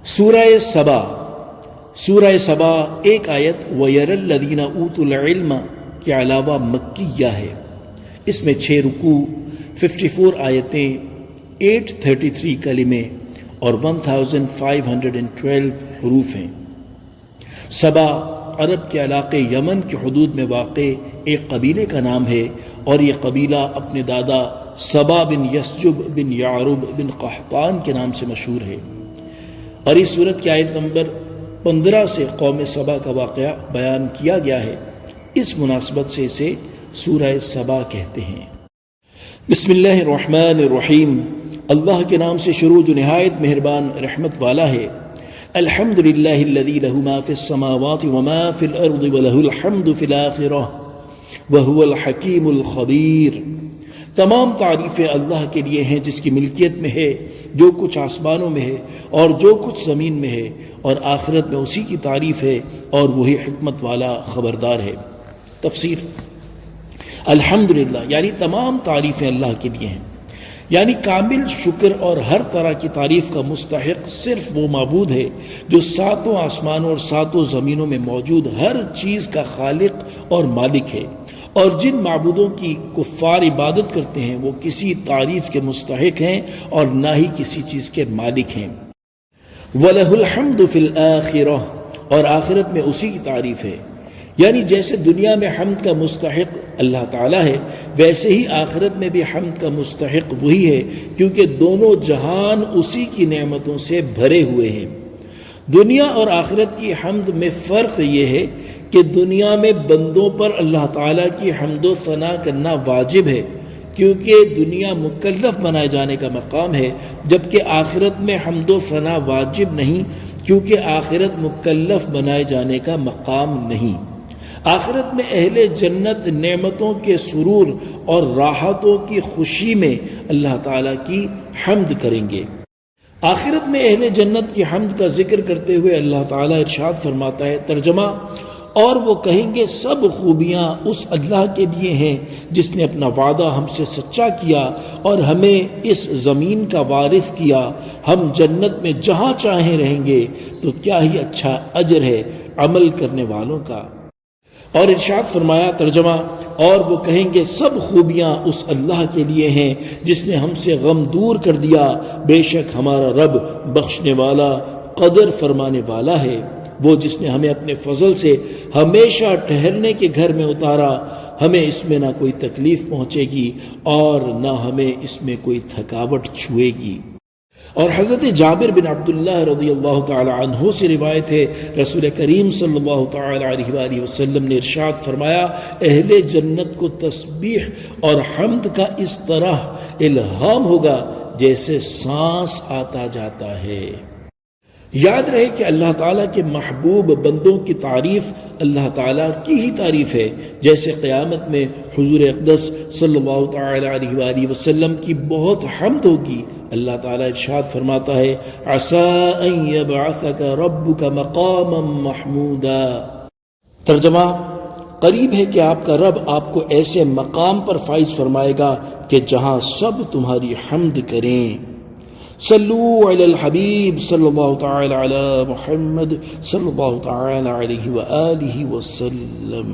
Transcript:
سورہ سبا، سورہ سبا ایک آیت وَيَرَى الَّذِينَ أُوتُوا الْعِلْمَ کے علاوہ مکیہ ہے۔ اس میں 6 رکوع، 54 آیتیں، 833 کلمے اور 1512 حروف ہیں۔ سبا عرب کے علاقے یمن کے حدود میں واقع ایک قبیلے کا نام ہے، اور یہ قبیلہ اپنے دادا سبا بن یسجب بن یعرب بن قحطان کے نام سے مشہور ہے۔ اور اس صورت کی آیت نمبر 15 سے قوم سبا کا واقعہ بیان کیا گیا ہے۔ اس مناسبت سے اسے سورہ سبا کہتے ہیں۔ بسم اللہ الرحمن الرحیم، اللہ کے نام سے شروع جو نہایت مہربان رحمت والا ہے۔ الحمد للہ الذی لہ ما فی السماوات وما فی الارض ولہ الحمد فی الآخرہ وہو الحکیم الخبیر۔ تمام تعریفیں اللہ کے لیے ہیں جس کی ملکیت میں ہے جو کچھ آسمانوں میں ہے اور جو کچھ زمین میں ہے، اور آخرت میں اسی کی تعریف ہے اور وہی حکمت والا خبردار ہے۔ تفسیر: الحمدللہ یعنی تمام تعریفیں اللہ کے لیے ہیں، یعنی کامل شکر اور ہر طرح کی تعریف کا مستحق صرف وہ معبود ہے جو 7 آسمانوں اور 7 زمینوں میں موجود ہر چیز کا خالق اور مالک ہے، اور جن معبودوں کی کفار عبادت کرتے ہیں وہ کسی تعریف کے مستحق ہیں اور نہ ہی کسی چیز کے مالک ہیں۔ وَلَهُ الْحَمْدُ فِي الْآخِرَةِ اور آخرت میں اسی کی تعریف ہے، یعنی جیسے دنیا میں حمد کا مستحق اللہ تعالیٰ ہے ویسے ہی آخرت میں بھی حمد کا مستحق وہی ہے، کیونکہ دونوں جہان اسی کی نعمتوں سے بھرے ہوئے ہیں۔ دنیا اور آخرت کی حمد میں فرق یہ ہے کہ دنیا میں بندوں پر اللہ تعالیٰ کی حمد و ثنا کرنا واجب ہے، کیونکہ دنیا مکلف بنائے جانے کا مقام ہے، جبکہ آخرت میں حمد و ثنا واجب نہیں، کیونکہ آخرت مکلف بنائے جانے کا مقام نہیں۔ آخرت میں اہل جنت نعمتوں کے سرور اور راحتوں کی خوشی میں اللہ تعالیٰ کی حمد کریں گے۔ آخرت میں اہل جنت کی حمد کا ذکر کرتے ہوئے اللہ تعالیٰ ارشاد فرماتا ہے، ترجمہ: اور وہ کہیں گے سب خوبیاں اس اللہ کے لیے ہیں جس نے اپنا وعدہ ہم سے سچا کیا اور ہمیں اس زمین کا وارث کیا، ہم جنت میں جہاں چاہیں رہیں گے، تو کیا ہی اچھا اجر ہے عمل کرنے والوں کا۔ اور ارشاد فرمایا، ترجمہ: اور وہ کہیں گے سب خوبیاں اس اللہ کے لیے ہیں جس نے ہم سے غم دور کر دیا، بے شک ہمارا رب بخشنے والا قدر فرمانے والا ہے، وہ جس نے ہمیں اپنے فضل سے ہمیشہ ٹھہرنے کے گھر میں اتارا، ہمیں اس میں نہ کوئی تکلیف پہنچے گی اور نہ ہمیں اس میں کوئی تھکاوٹ چھوئے گی۔ اور حضرت جابر بن عبداللہ رضی اللہ تعالی عنہ سے روایت ہے، رسول کریم صلی اللہ تعالی علیہ وآلہ وسلم نے ارشاد فرمایا، اہل جنت کو تسبیح اور حمد کا اس طرح الہام ہوگا جیسے سانس آتا جاتا ہے۔ یاد رہے کہ اللہ تعالیٰ کے محبوب بندوں کی تعریف اللہ تعالیٰ کی ہی تعریف ہے، جیسے قیامت میں حضور اقدس صلی اللہ تعالی علیہ وآلہ وسلم کی بہت حمد ہوگی۔ اللہ تعالیٰ ارشاد فرماتا ہے، عَسَىٰ أَن يَبْعَثَكَ رَبُّكَ مَقَامًا مَحْمُودًا۔ ترجمہ: قریب ہے کہ آپ کا رب آپ کو ایسے مقام پر فائز فرمائے گا کہ جہاں سب تمہاری حمد کریں۔ صلو علی الحبیب صلی اللہ تعالی علی محمد صلی اللہ تعالی علیہ وآلہ وسلم۔